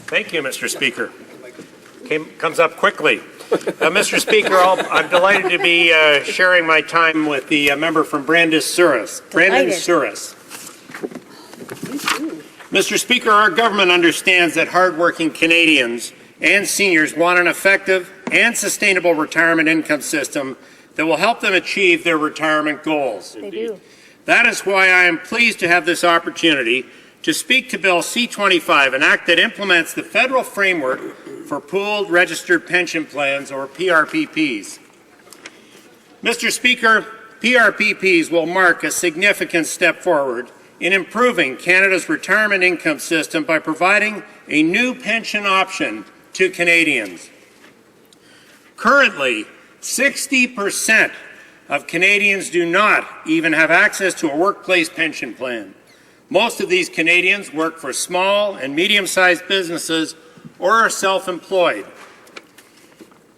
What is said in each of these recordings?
Thank you, Mr. Speaker. Comes up quickly. Mr. Speaker, I'm delighted to be sharing my time with the member from Brandon Souris. Mr. Speaker, our government understands that hardworking Canadians and seniors want an effective and sustainable retirement income system that will help them achieve their retirement goals. They do. That is why I am pleased to have this opportunity to speak to Bill C-25, an act that implements the federal framework for pooled registered pension plans, or PRPPs. Mr. Speaker, PRPPs will mark a significant step forward in improving Canada's retirement income system by providing a new pension option to Canadians. Currently, 60% of Canadians do not even have access to a workplace pension plan. Most of these Canadians work for small and medium-sized businesses or are self-employed.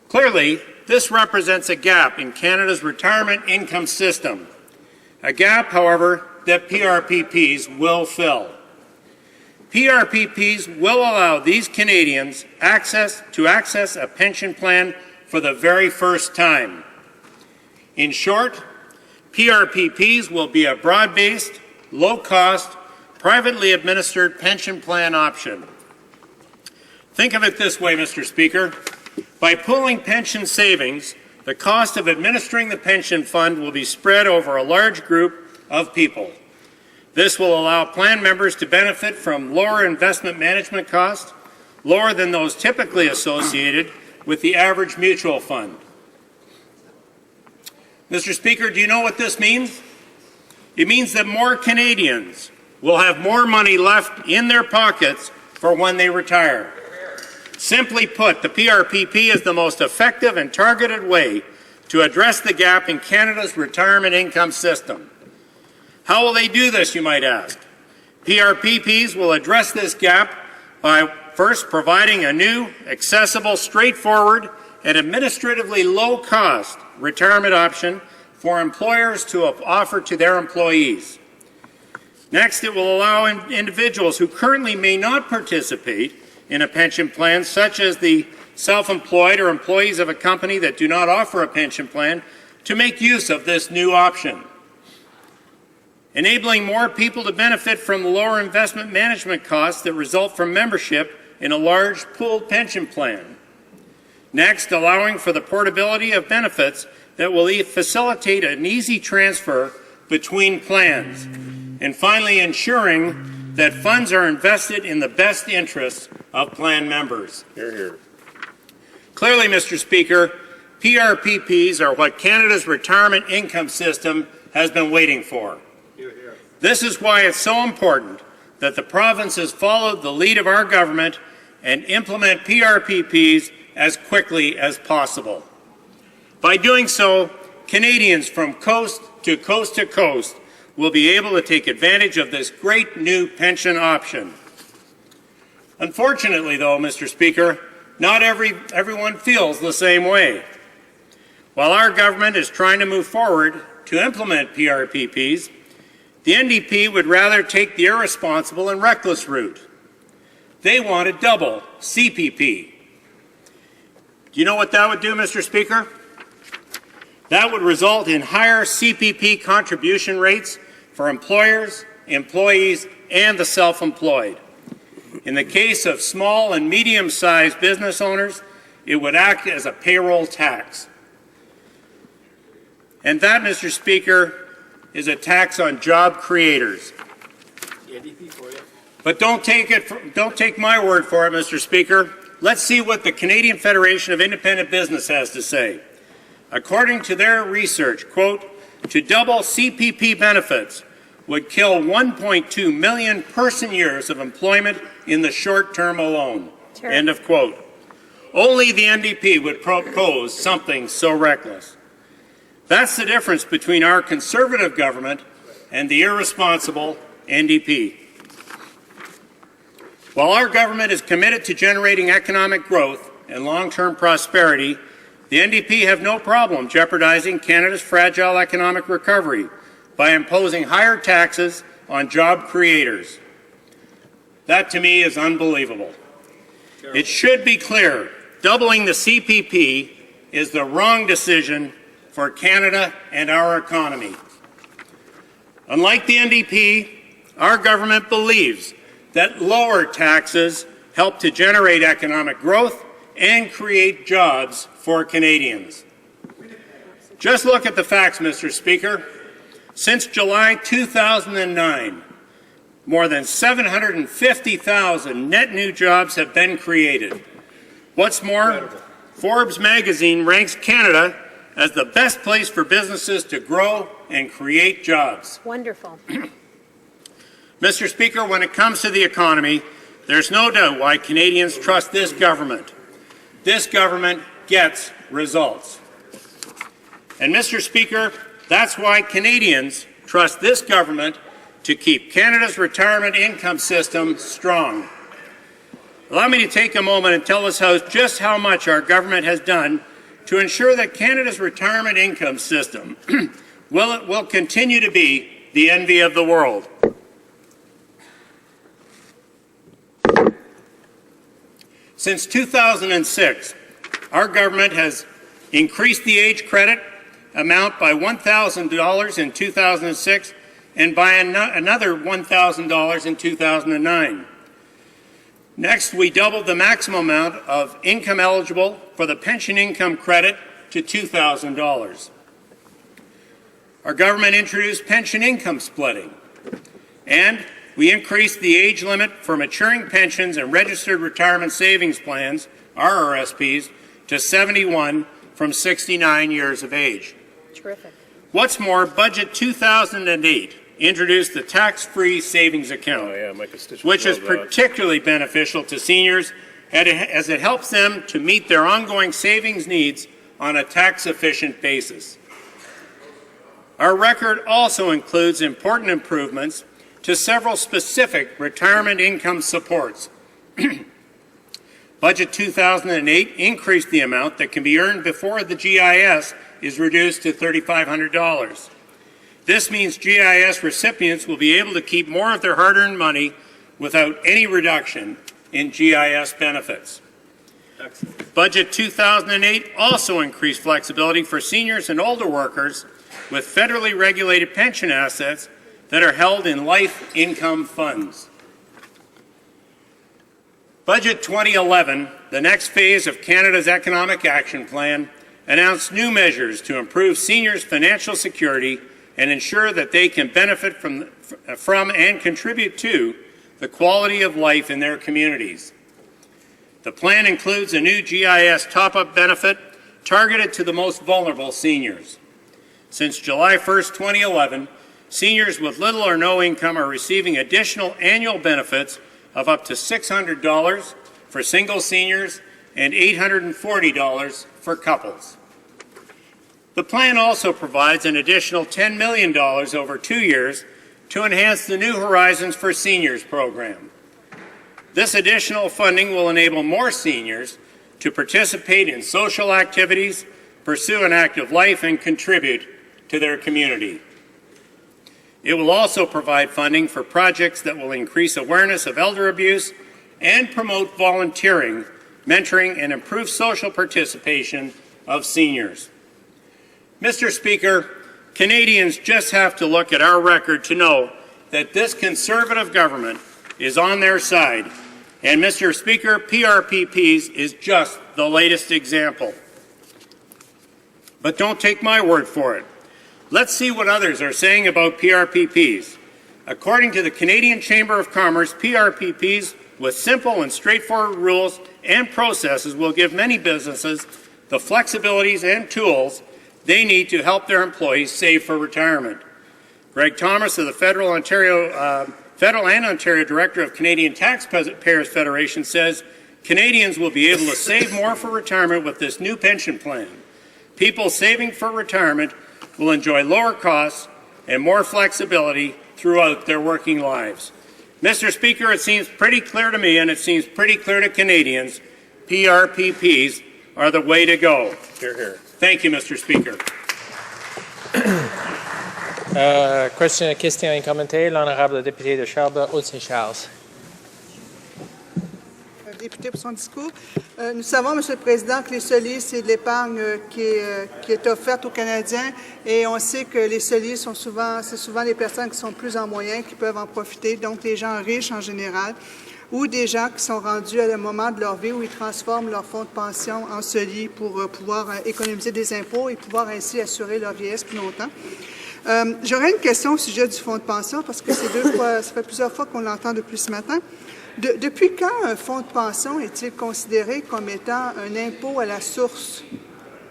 Clearly, this represents a gap in Canada's retirement income system, a gap, however, that PRPPs will fill. PRPPs will allow these Canadians access a pension plan for the very first time. In short, PRPPs will be a broad-based, low-cost, privately administered pension plan option. Think of it this way, Mr. Speaker. By pooling pension savings, the cost of administering the pension fund will be spread over a large group of people. This will allow plan members to benefit from lower investment management costs, lower than those typically associated with the average mutual fund. Mr. Speaker, do you know what this means? It means that more Canadians will have more money left in their pockets for when they retire. Simply put, the PRPP is the most effective and targeted way to address the gap in Canada's retirement income system. How will they do this, you might ask? PRPPs will address this gap by first providing a new, accessible, straightforward, and administratively low-cost retirement option for employers to offer to their employees. Next, it will allow individuals who currently may not participate in a pension plan, such as the self-employed or employees of a company that do not offer a pension plan, to make use of this new option. Enabling more people to benefit from the lower investment management costs that result from membership in a large pooled pension plan. Next, allowing for the portability of benefits that will facilitate an easy transfer between plans. And finally, ensuring that funds are invested in the best interests of plan members. Hear, hear. Clearly, Mr. Speaker, PRPPs are what Canada's retirement income system has been waiting for. Hear, hear. This is why it's so important that the provinces follow the lead of our government and implement PRPPs as quickly as possible. By doing so, Canadians from coast to coast will be able to take advantage of this great new pension option. Unfortunately, though, Mr. Speaker, not everyone feels the same way. While our government is trying to move forward to implement PRPPs, the NDP would rather take the irresponsible and reckless route. They want to double CPP. Do you know what that would do, Mr. Speaker? That would result in higher CPP contribution rates for employers, employees, and the self-employed. In the case of small and medium-sized business owners, it would act as a payroll tax. And that, Mr. Speaker, is a tax on job creators. But don't take my word for it, Mr. Speaker. Let's see what the Canadian Federation of Independent Business has to say. According to their research, quote, to double CPP benefits would kill 1.2 million person years of employment in the short term alone. Sure. End of quote. Only the NDP would propose something so reckless. That's the difference between our Conservative government and the irresponsible NDP. While our government is committed to generating economic growth and long-term prosperity, the NDP have no problem jeopardizing Canada's fragile economic recovery by imposing higher taxes on job creators. That, to me, is unbelievable. It should be clear, doubling the CPP is the wrong decision for Canada and our economy. Unlike the NDP, our government believes that lower taxes help to generate economic growth and create jobs for Canadians. Just look at the facts, Mr. Speaker. Since July 2009, more than 750,000 net new jobs have been created. What's more, Forbes magazine ranks Canada as the best place for businesses to grow and create jobs. Wonderful. Mr. Speaker, when it comes to the economy, there's no doubt why Canadians trust this government. This government gets results. And Mr. Speaker, that's why Canadians trust this government to keep Canada's retirement income system strong. Allow me to take a moment and tell this House just how much our government has done to ensure that Canada's retirement income system will continue to be the envy of the world. Since 2006, our government has increased the age credit amount by $1,000 in 2006 and by another $1,000 in 2009. Next, we doubled the maximum amount of income eligible for the pension income credit to $2,000. Our government introduced pension income splitting, and we increased the age limit for maturing pensions and registered retirement savings plans, RRSPs, to 71 from 69 years of age. Terrific. What's more, Budget 2008 introduced the tax-free savings account, which is particularly beneficial to seniors as it helps them to meet their ongoing savings needs on a tax-efficient basis. Our record also includes important improvements to several specific retirement income supports. Budget 2008 increased the amount that can be earned before the GIS is reduced to $3,500. This means GIS recipients will be able to keep more of their hard-earned money without any reduction in GIS benefits. Excellent. Budget 2008 also increased flexibility for seniors and older workers with federally regulated pension assets that are held in life income funds. Budget 2011, the next phase of Canada's Economic Action Plan, announced new measures to improve seniors' financial security and ensure that they can benefit from and contribute to the quality of life in their communities. The plan includes a new GIS top-up benefit targeted to the most vulnerable seniors. Since July 1st, 2011, seniors with little or no income are receiving additional annual benefits of up to $600 for single seniors and $840 for couples. The plan also provides an additional $10 million over 2 years to enhance the New Horizons for Seniors program. This additional funding will enable more seniors to participate in social activities, pursue an active life, and contribute to their community. It will also provide funding for projects that will increase awareness of elder abuse and promote volunteering, mentoring, and improve social participation of seniors. Mr. Speaker, Canadians just have to look at our record to know that this Conservative government is on their side. And Mr. Speaker, PRPPs is just the latest example. But don't take my word for it. Let's see what others are saying about PRPPs. According to the Canadian Chamber of Commerce, PRPPs with simple and straightforward rules and processes will give many businesses the flexibilities and tools they need to help their employees save for retirement. Greg Thomas of the Federal and Ontario Director of Canadian Taxpayers Federation says Canadians will be able to save more for retirement with this new pension plan. People saving for retirement will enjoy lower costs and more flexibility throughout their working lives. Mr. Speaker, it seems pretty clear to me, and it seems pretty clear to Canadians, PRPPs are the way to go. Hear, hear. Thank you, Mr. Speaker. Question et commentaire, l'honorable député de Sherbrooke, Haute-Saint-Charles. Député pour son discours. Nous savons, Monsieur le Président, que les CELI, c'est de l'épargne qui est offerte aux Canadiens et on sait que les CELI c'est souvent les personnes qui sont plus en moyen qui peuvent en profiter, donc les gens riches en général ou des gens qui sont rendus à un moment de leur vie où ils transforment leur fonds de pension en CELI pour pouvoir économiser des impôts et pouvoir ainsi assurer leur vieillesse plus longtemps. J'aurais une question au sujet du fonds de pension parce que ça fait plusieurs fois qu'on l'entend depuis ce matin. Depuis quand un fonds de pension est-il considéré comme étant un impôt à la source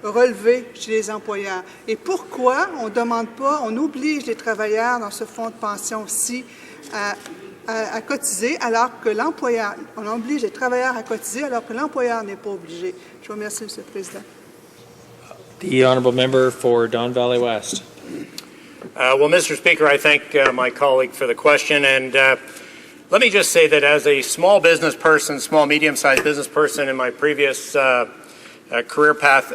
relevé chez les employeurs? Et pourquoi on ne demande pas, on oblige les travailleurs dans ce fonds de pension-ci à cotiser alors que l'employeur, on oblige les travailleurs à cotiser alors que l'employeur n'est pas obligé? Je vous remercie, M. le Président. The honourable member for Don Valley West. Well, Mr. Speaker, I thank my colleague for the question, and let me just say that as a small business person, small, medium-sized business person in my previous career path,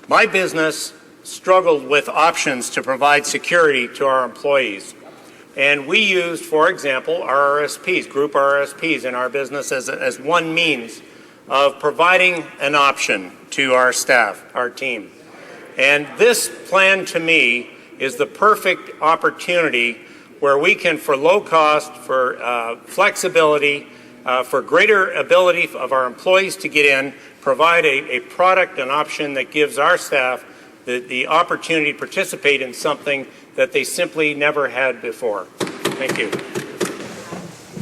my business struggled with options to provide security to our employees. And we used, for example, RRSPs, group RRSPs in our business as one means of providing an option to our staff, our team. And this plan, to me, is the perfect opportunity where we can, for low cost, for flexibility, for greater ability of our employees to get in, provide a product, an option that gives our staff the opportunity to participate in something that they simply never had before. Thank you.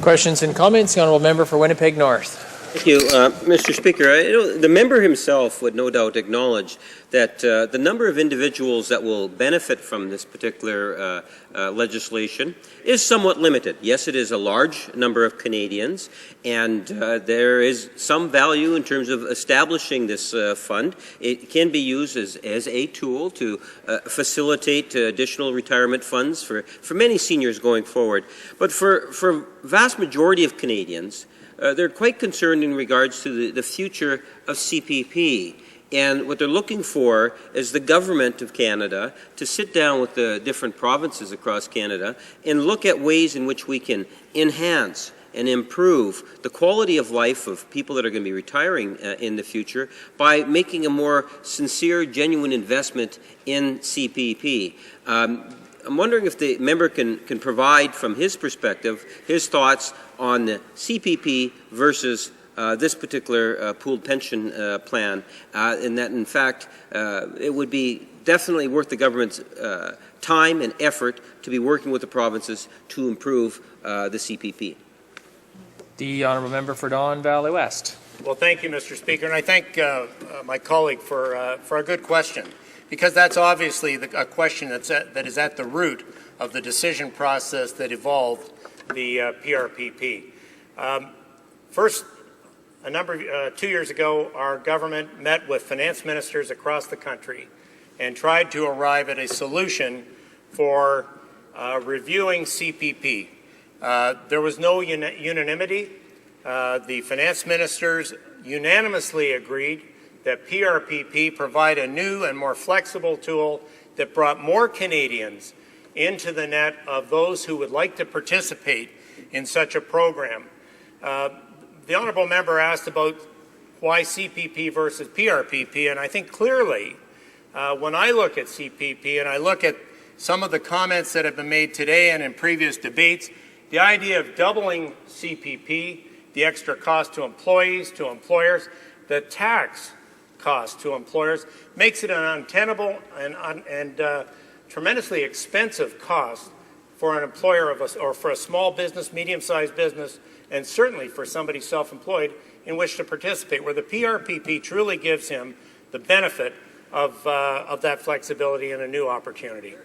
Questions and comments? The honourable member for Winnipeg North. Thank you, Mr. Speaker. The member himself would no doubt acknowledge that the number of individuals that will benefit from this particular legislation is somewhat limited. Yes, it is a large number of Canadians, and there is some value in terms of establishing this fund. It can be used as a tool to facilitate additional retirement funds for many seniors going forward. But for vast majority of Canadians, they're quite concerned in regards to the future of CPP. And what they're looking for is the government of Canada to sit down with the different provinces across Canada and look at ways in which we can enhance and improve the quality of life of people that are going to be retiring in the future by making a more sincere, genuine investment in CPP. I'm wondering if the member can provide, from his perspective, his thoughts on the CPP versus this particular pooled pension plan, and that, in fact, it would be definitely worth the government's time and effort to be working with the provinces to improve the CPP. The honourable member for Don Valley West. Well, thank you, Mr. Speaker, and I thank my colleague for a good question, because that's obviously a question that is at the root of the decision process that evolved the PRPP. First, 2 years ago, our government met with finance ministers across the country and tried to arrive at a solution for reviewing CPP. There was no unanimity. The finance ministers unanimously agreed that PRPP provide a new and more flexible tool that brought more Canadians into the net of those who would like to participate in such a program. The honourable member asked about why CPP versus PRPP, and I think clearly when I look at CPP and I look at some of the comments that have been made today and in previous debates, the idea of doubling CPP, the extra cost to employees, to employers, the tax cost to employers, makes it an untenable and tremendously expensive cost for an employer or for a small business, medium-sized business, and certainly for somebody self-employed in which to participate, where the PRPP truly gives him the benefit of that flexibility and a new opportunity.